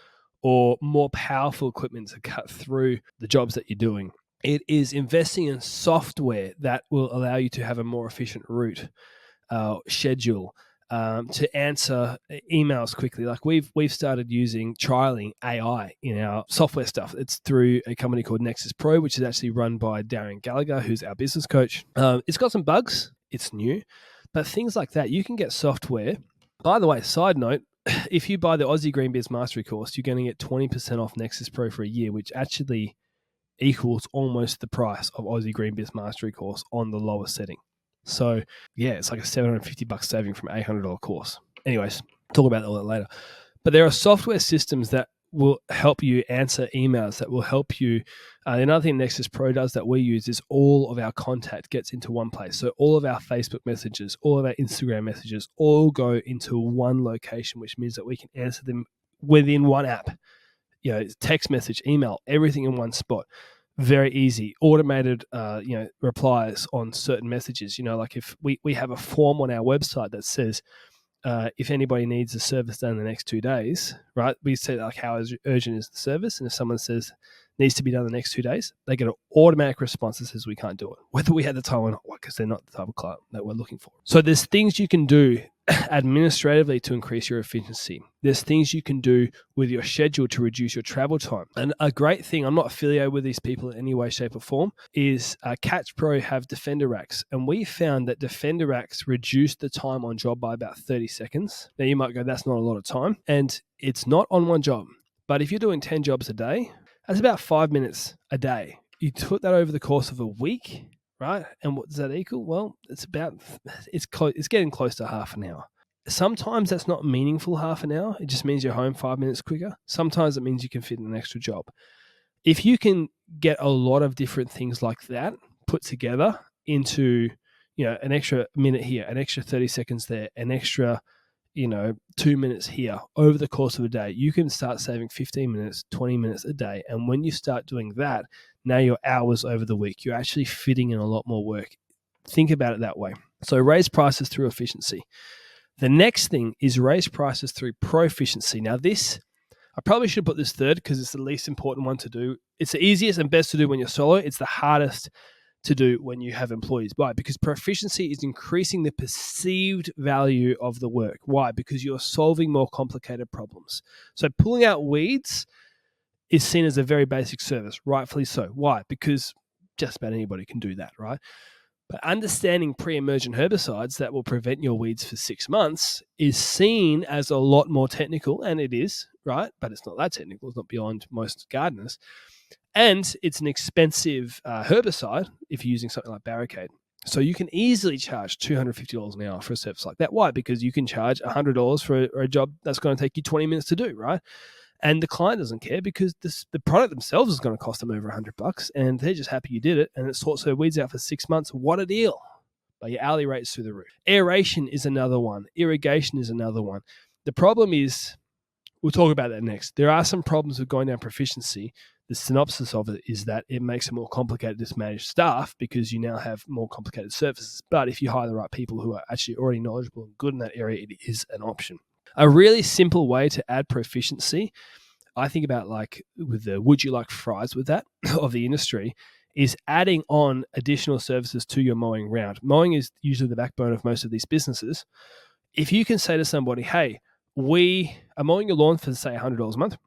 or more powerful equipment to cut through the jobs that you're doing. It is investing in software that will allow you to have a more efficient route, schedule, to answer emails quickly. Like we've started trialing AI in our software stuff. It's through a company called Nexus Pro, which is actually run by Darren Gallagher, who's our business coach. It's got some bugs. It's new. But things like that, you can get software. By the way, side note, if you buy the Aussie Green Biz Mastery course, you're going to get 20% off Nexus Pro for a year, which actually equals almost the price of Aussie Green Biz Mastery course on the lower setting. So yeah, it's like a $750 saving from $800 course. Anyways, talk about that a little later. But there are software systems that will help you answer emails, that will help you. Another thing Nexus Pro does that we use is all of our contact gets into one place. So all of our Facebook messages, all of our Instagram messages all go into one location, which means that we can answer them within one app. Text message, email, everything in one spot. Very easy. Automated, replies on certain messages. Like if we have a form on our website that says, if anybody needs a service done in the next 2 days, right? We say like how urgent is the service, and if someone says needs to be done in the next 2 days, they get an automatic response that says we can't do it, whether we had the time or not, because they're not the type of client that we're looking for. So there's things you can do administratively to increase your efficiency. There's things you can do with your schedule to reduce your travel time. And a great thing, I'm not affiliated with these people in any way, shape, or form, is Catch Pro have Defender racks. And we found that Defender racks reduce the time on job by about 30 seconds. Now you might go, that's not a lot of time. And it's not on one job. But if you're doing 10 jobs a day, that's about 5 minutes a day. You put that over the course of a week, right? And what does that equal? Well, it's getting close to half an hour. Sometimes that's not meaningful half an hour. It just means you're home 5 minutes quicker. Sometimes it means you can fit in an extra job. If you can get a lot of different things like that put together into, an extra minute here, an extra 30 seconds there, an extra, 2 minutes here over the course of a day, you can start saving 15 minutes, 20 minutes a day. And when you start doing that, now your hours over the week, you're actually fitting in a lot more work. Think about it that way. So raise prices through efficiency. The next thing is raise prices through proficiency. Now this, I probably should put this third because it's the least important one to do. It's the easiest and best to do when you're solo. It's the hardest to do when you have employees. Why? Because proficiency is increasing the perceived value of the work. Why? Because you're solving more complicated problems. So pulling out weeds is seen as a very basic service, rightfully so. Why? Because just about anybody can do that, right? But understanding pre-emergent herbicides that will prevent your weeds for 6 months is seen as a lot more technical, and it is, right? But it's not that technical. It's not beyond most gardeners. And it's an expensive herbicide if you're using something like Barricade. So you can easily charge $250 an hour for a service like that. Why? Because you can charge $100 for a job that's going to take you 20 minutes to do, right? And the client doesn't care because the product themselves is going to cost them over $100, and they're just happy you did it, and it sorts their weeds out for 6 months. What a deal! But your hourly rate's through the roof. Aeration is another one. Irrigation is another one. The problem is, we'll talk about that next. There are some problems with going down proficiency. The synopsis of it is that it makes it more complicated to manage staff because you now have more complicated services. But if you hire the right people who are actually already knowledgeable and good in that area, it is an option. A really simple way to add proficiency, I think about like with the would you like fries with that of the industry, is adding on additional services to your mowing round. Mowing is usually the backbone of most of these businesses. If you can say to somebody, hey, we are mowing your lawn for, say, $100 a month,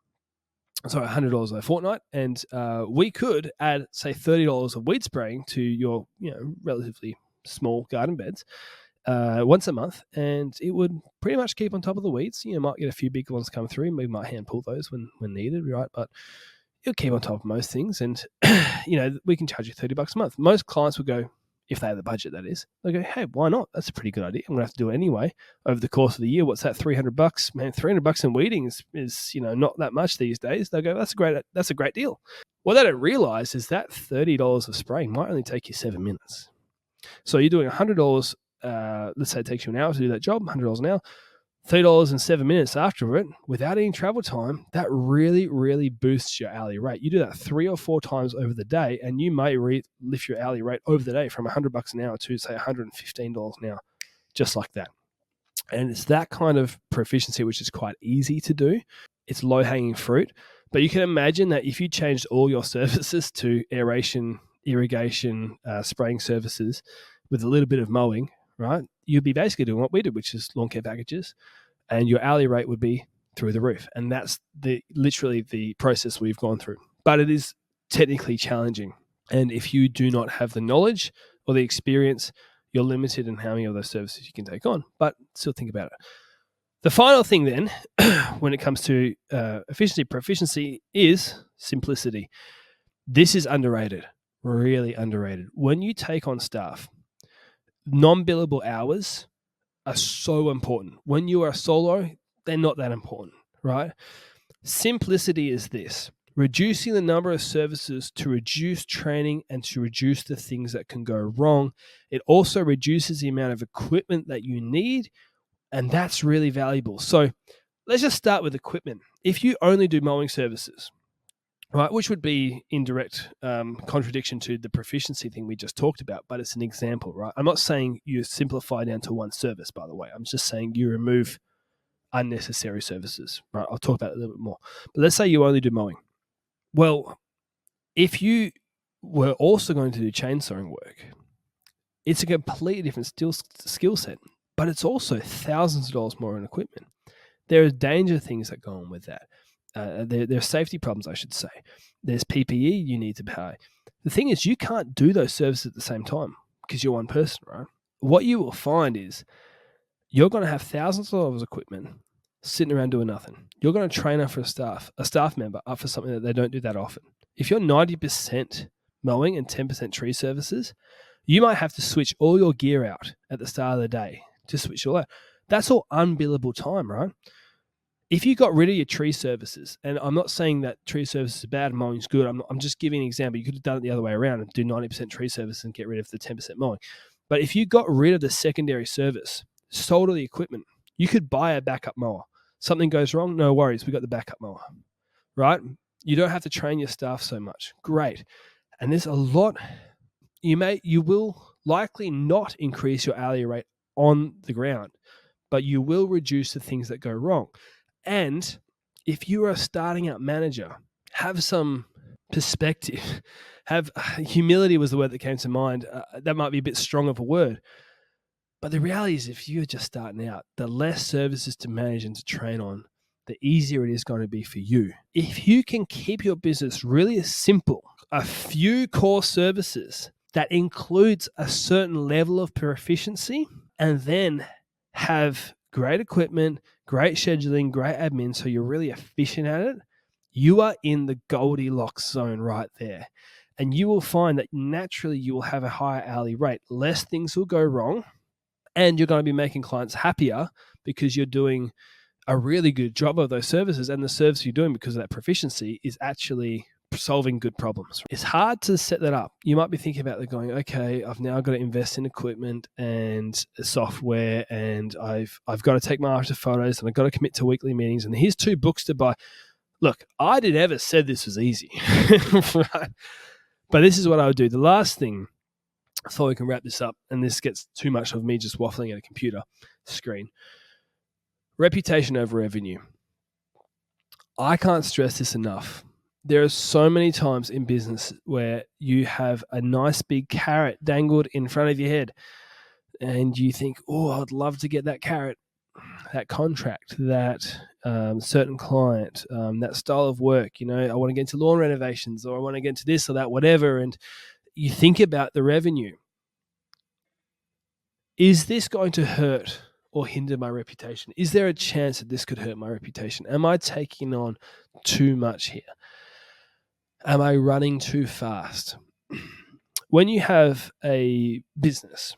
sorry, $100 a fortnight, and we could add, say, $30 of weed spraying to your, relatively small garden beds once a month, and it would pretty much keep on top of the weeds. You might get a few big ones come through, and we might hand pull those when needed, right? But it'll keep on top of most things, and we can charge you $30 a month. Most clients will go, if they have the budget, that is, they go, hey, why not? That's a pretty good idea. I'm gonna have to do it anyway over the course of the year. What's that? $300, man. $300 in weeding is not that much these days. They'll go, that's a great deal. What they don't realize is that $30 of spraying might only take you 7 minutes. So you're doing $100. Let's say it takes you an hour to do that job, $100 an hour. $30 in 7 minutes after it, without any travel time, that really, really boosts your hourly rate. You do that 3 or 4 times over the day, and you may lift your hourly rate over the day from $100 an hour to, say, $115 an hour, just like that. And it's that kind of proficiency which is quite easy to do. It's low-hanging fruit. But you can imagine that if you changed all your services to aeration, irrigation, spraying services with a little bit of mowing, right, you'd be basically doing what we did, which is lawn care packages, and your hourly rate would be through the roof. And that's literally the process we've gone through. But it is technically challenging. And if you do not have the knowledge or the experience, you're limited in how many of those services you can take on. But still think about it. The final thing then, when it comes to proficiency, is simplicity. This is underrated, really underrated. When you take on staff, non-billable hours are so important. When you are solo, they're not that important, right? Simplicity is this: reducing the number of services to reduce training and to reduce the things that can go wrong. It also reduces the amount of equipment that you need, and that's really valuable. So let's just start with equipment. If you only do mowing services, right, which would be in direct contradiction to the proficiency thing we just talked about, but it's an example, right? I'm not saying you simplify down to one service, by the way. I'm just saying you remove unnecessary services, right? I'll talk about it a little bit more. But let's say you only do mowing. Well, if you were also going to do chainsawing work, it's a completely different skill set, but it's also thousands of dollars more in equipment. There are danger things that go on with that. There are safety problems, I should say. There's PPE you need to buy. The thing is, you can't do those services at the same time because you're one person, right? What you will find is you're going to have thousands of dollars of equipment sitting around doing nothing. You're going to train up for a staff member up for something that they don't do that often. If you're 90% mowing and 10% tree services, you might have to switch all your gear out at the start of the day to switch all out. That's all unbillable time, right? If you got rid of your tree services, and I'm not saying that tree services are bad and mowing is good, I'm just giving an example. You could have done it the other way around and do 90% tree service and get rid of the 10% mowing. But if you got rid of the secondary service, sold all the equipment, you could buy a backup mower. Something goes wrong, no worries, we got the backup mower, right? You don't have to train your staff so much. Great. And there's a lot, you will likely not increase your hourly rate on the ground, but you will reduce the things that go wrong. And if you are a starting out manager, have some perspective. Have humility was the word that came to mind. That might be a bit strong of a word. But the reality is, if you're just starting out, the less services to manage and to train on, the easier it is going to be for you. If you can keep your business really simple, a few core services that includes a certain level of proficiency, and then have great equipment, great scheduling, great admin, so you're really efficient at it, you are in the Goldilocks zone right there. And you will find that naturally you will have a higher hourly rate. Less things will go wrong, and you're going to be making clients happier because you're doing a really good job of those services, and the service you're doing because of that proficiency is actually solving good problems. It's hard to set that up. You might be thinking about it going, okay, I've now got to invest in equipment and software, and I've got to take my after photos, and I've got to commit to weekly meetings, and here's 2 books to buy. Look, I did ever said this was easy, right? But this is what I would do. The last thing, so we can wrap this up, and this gets too much of me just waffling at a computer screen. Reputation over revenue. I can't stress this enough. There are so many times in business where you have a nice big carrot dangled in front of your head, and you think, oh, I'd love to get that carrot, that contract, that certain client, that style of work. I want to get into lawn renovations, or I want to get into this or that, whatever. And you think about the revenue. Is this going to hurt or hinder my reputation? Is there a chance that this could hurt my reputation? Am I taking on too much here? Am I running too fast? When you have a business,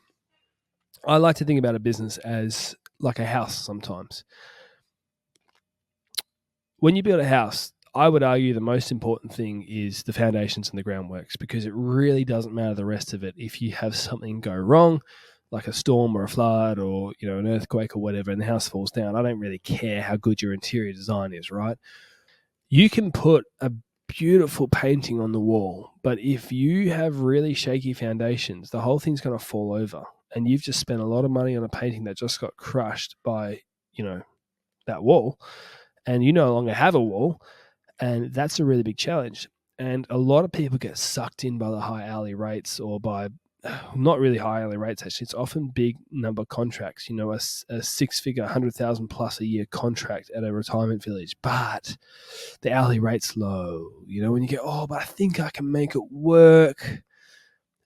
I like to think about a business as like a house sometimes. When you build a house, I would argue the most important thing is the foundations and the groundworks, because it really doesn't matter the rest of it. If you have something go wrong, like a storm or a flood or an earthquake or whatever, and the house falls down, I don't really care how good your interior design is, right? You can put a beautiful painting on the wall, but if you have really shaky foundations, the whole thing's going to fall over, and you've just spent a lot of money on a painting that just got crushed by that wall, and you no longer have a wall, and that's a really big challenge. And a lot of people get sucked in by the high hourly rates, or by not really high hourly rates, actually. It's often big number contracts, a 6-figure, 100,000 plus a year contract at a retirement village, but the hourly rate's low, when you go, but I think I can make it work.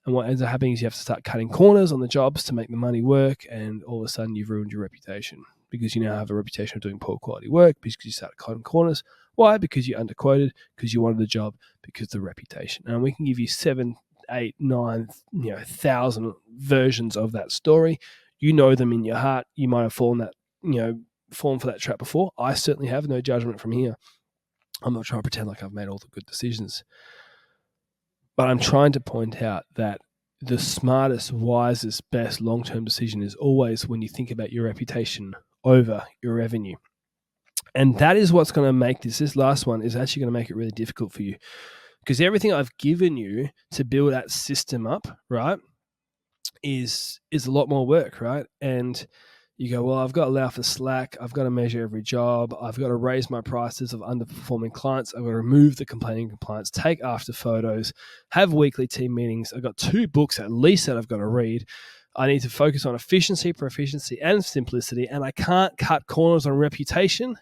And what ends up happening is you have to start cutting corners on the jobs to make the money work, and all of a sudden you've ruined your reputation, because you now have a reputation of doing poor quality work because you started cutting corners. Why? Because you underquoted, because you wanted the job, because of the reputation. And we can give you 7, 8, 9, 1,000 versions of that story. You know them in your heart. You might have fallen for that trap before. I certainly have. No judgment from here. I'm not trying to pretend like I've made all the good decisions, but I'm trying to point out that the smartest, wisest, best long-term decision is always when you think about your reputation over your revenue. And that is what's going to make this last one is actually going to make it really difficult for you, because everything I've given you to build that system up, right, is a lot more work, right? And you go, well, I've got to allow for slack. I've got to measure every job. I've got to raise my prices of underperforming clients. I've got to remove the complaining compliance, take after photos, have weekly team meetings. I've got 2 books at least that I've got to read. I need to focus on efficiency, proficiency, and simplicity, and I can't cut corners on reputation.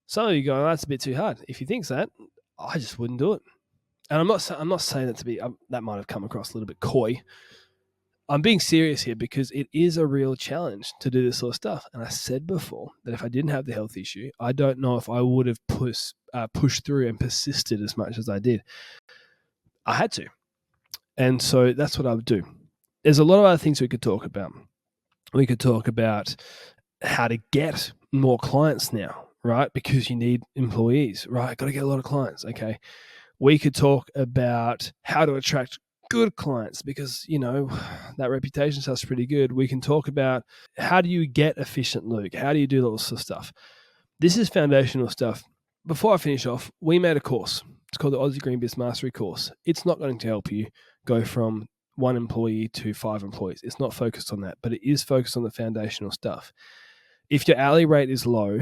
Some of you go, that's a bit too hard. If you think that, I just wouldn't do it. And I'm not saying that to be, that might have come across a little bit coy. I'm being serious here, because it is a real challenge to do this sort of stuff. And I said before that if I didn't have the health issue, I don't know if I would have pushed through and persisted as much as I did. I had to. And so that's what I would do. There's a lot of other things we could talk about. We could talk about how to get more clients now, right? Because you need employees, right? Got to get a lot of clients. Okay. We could talk about how to attract good clients, because, that reputation stuff's pretty good. We can talk about how do you get efficient, Luke? How do you do all this stuff? This is foundational stuff. Before I finish off, we made a course. It's called the Aussie Green Biz Mastery course. It's not going to help you go from 1 employee to 5 employees. It's not focused on that, but it is focused on the foundational stuff. If your hourly rate is low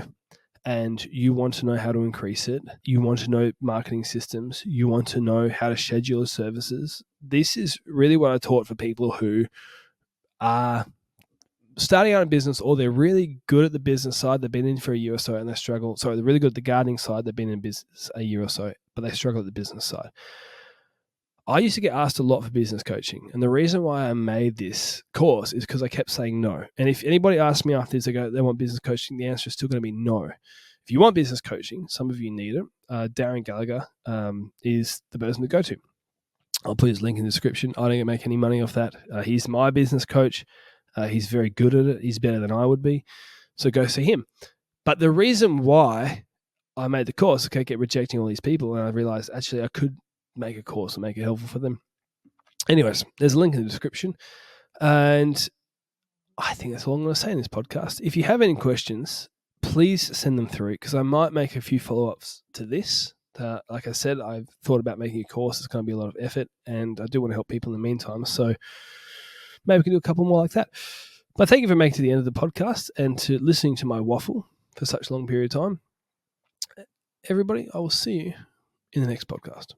and you want to know how to increase it, you want to know marketing systems, you want to know how to schedule services, this is really what I taught for people who are starting out in business, or they're really good at the business side, they've been in for a year or so and they struggle. Sorry, they're really good at the gardening side, they've been in business a year or so, but they struggle at the business side. I used to get asked a lot for business coaching. And the reason why I made this course is because I kept saying no. And if anybody asks me after this, they want business coaching, the answer is still going to be no. If you want business coaching, some of you need it. Darren Gallagher is the person to go to. I'll put his link in the description. I don't make any money off that. He's my business coach. He's very good at it. He's better than I would be. So go see him. But the reason why I made the course, okay, kept rejecting all these people, and I realized actually I could make a course and make it helpful for them. Anyways, there's a link in the description. And I think that's all I'm going to say in this podcast. If you have any questions, please send them through because I might make a few follow-ups to this. Like I said, I've thought about making a course. It's going to be a lot of effort, and I do want to help people in the meantime. So maybe we can do a couple more like that. But thank you for making it to the end of the podcast and to listening to my waffle for such a long period of time. Everybody, I will see you in the next podcast.